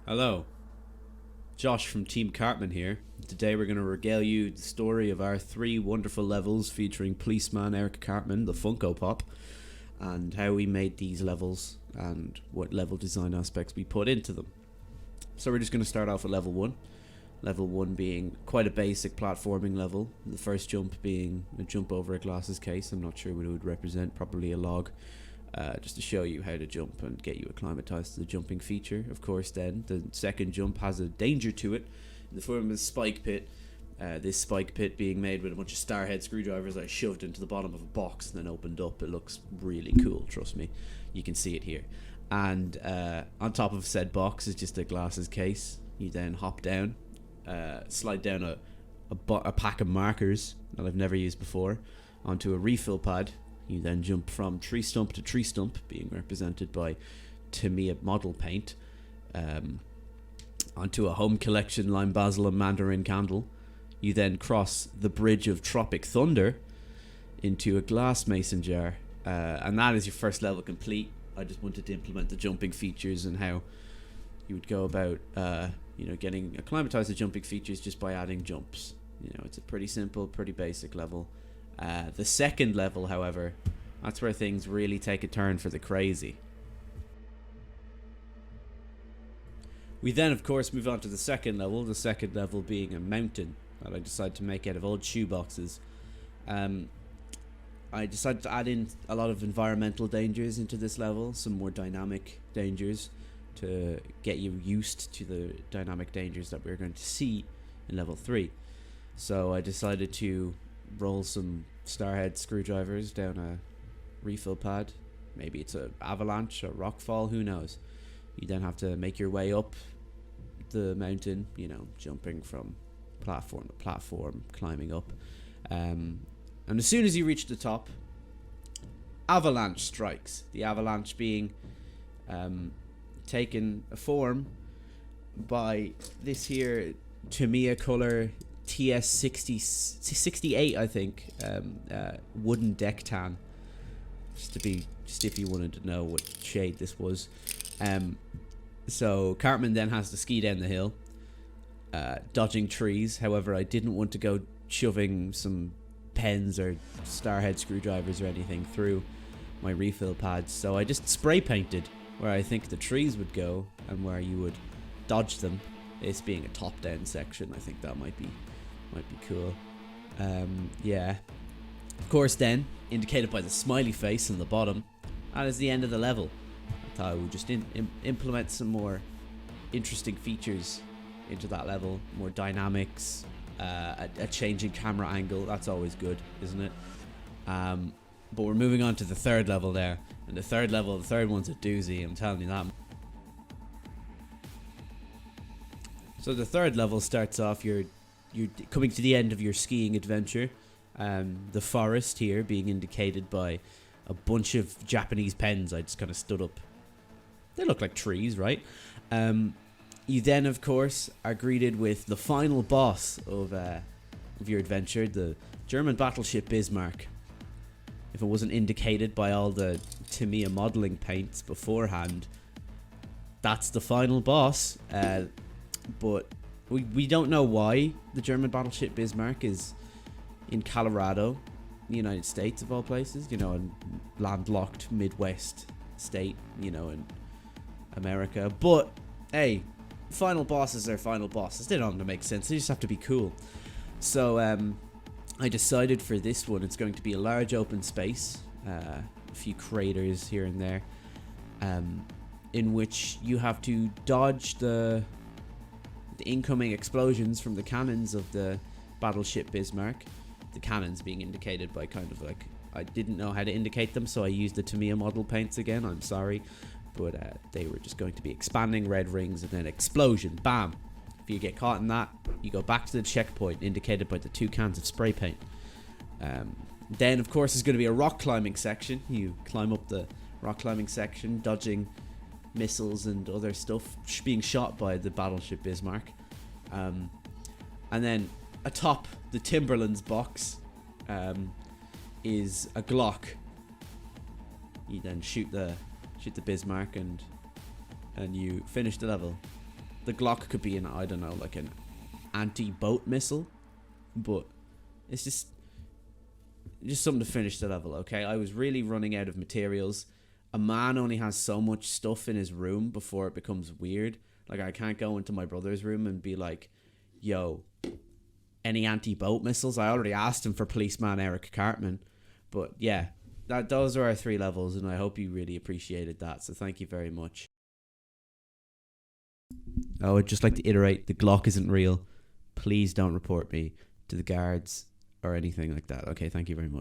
Hello, Josh from Team Cartman here. Today we're going to regale you the story of our three wonderful levels featuring Policeman Eric Cartman, the Funko Pop, and how we made these levels and what level design aspects we put into them. So we're just going to start off with level 1. Level 1 being quite a basic platforming level. The first jump being a jump over a glasses case. I'm not sure what it would represent, probably a log. Just to show you how to jump and get you acclimatized to the jumping feature. Of course, then the second jump has a danger to it in the form of a spike pit. This spike pit being made with a bunch of starhead screwdrivers that I shoved into the bottom of a box and then opened up. It looks really cool, trust me. You can see it here. And on top of said box is just a glasses case. You then hop down, slide down a pack of markers that I've never used before onto a refill pad. You then jump from tree stump to tree stump, being represented by Tamiya model paint, onto a home collection lime basil and mandarin candle. You then cross the bridge of Tropic Thunder into a glass mason jar, and that is your first level complete. I just wanted to implement the jumping features and how you would go about, getting acclimatized to jumping features just by adding jumps. It's a pretty simple, pretty basic level. The second level, however, that's where things really take a turn for the crazy. We then, of course, move on to the second level being a mountain that I decided to make out of old shoe boxes. I decided to add in a lot of environmental dangers into this level, some more dynamic dangers to get you used to the dynamic dangers that we're going to see in level 3. So I decided to roll some starhead screwdrivers down a refill pad. Maybe it's an avalanche, a rock fall, who knows. You then have to make your way up the mountain, jumping from platform to platform, climbing up. And as soon as you reach the top, avalanche strikes. The avalanche being taken a form by this here Tamiya color TS68, I think, wooden deck tan. Just if you wanted to know what shade this was. So Cartman then has to ski down the hill, dodging trees. However, I didn't want to go shoving some pens or starhead screwdrivers or anything through my refill pads, so I just spray painted where I think the trees would go and where you would dodge them. This being a top-down section, I think that might be cool. Yeah. Of course, then, indicated by the smiley face on the bottom, that is the end of the level. I thought I would just implement some more interesting features into that level, more dynamics, a changing camera angle. That's always good, isn't it? But we're moving on to the third level there, and the third one's a doozy, I'm telling you that. So the third level starts off, you're coming to the end of your skiing adventure. The forest here being indicated by a bunch of Japanese pens. I just kind of stood up. They look like trees, right? You then, of course, are greeted with the final boss of your adventure, the German battleship Bismarck. If it wasn't indicated by all the Tamiya modeling paints beforehand, that's the final boss. But we don't know why the German battleship Bismarck is in Colorado, the United States of all places, a landlocked Midwest state, in America. But hey, final bosses are final bosses. They don't have to make sense. They just have to be cool. So I decided for this one it's going to be a large open space, a few craters here and there, in which you have to dodge the incoming explosions from the cannons of the battleship Bismarck. The cannons being indicated by kind of like, I didn't know how to indicate them, so I used the Tamiya model paints again. I'm sorry, but they were just going to be expanding red rings and then explosion, bam. If you get caught in that, you go back to the checkpoint indicated by the 2 cans of spray paint. Then, of course, there's going to be a rock climbing section. You climb up the rock climbing section, dodging missiles and other stuff being shot by the battleship Bismarck. And then atop the Timberlands box is a Glock. You then shoot the Bismarck and you finish the level. the Glock could be an, I don't know, like an anti-boat missile, but it's just something to finish the level. Okay, I was really running out of materials. A man only has so much stuff in his room before it becomes weird. Like, I can't go into my brother's room and be like, yo, any anti-boat missiles? I already asked him for policeman Eric Cartman. But yeah, those are our 3 levels, and I hope you really appreciated that, so thank you very much. Oh, I'd just like to iterate, the Glock isn't real. Please don't report me to the guards or anything like that. Okay, thank you very much.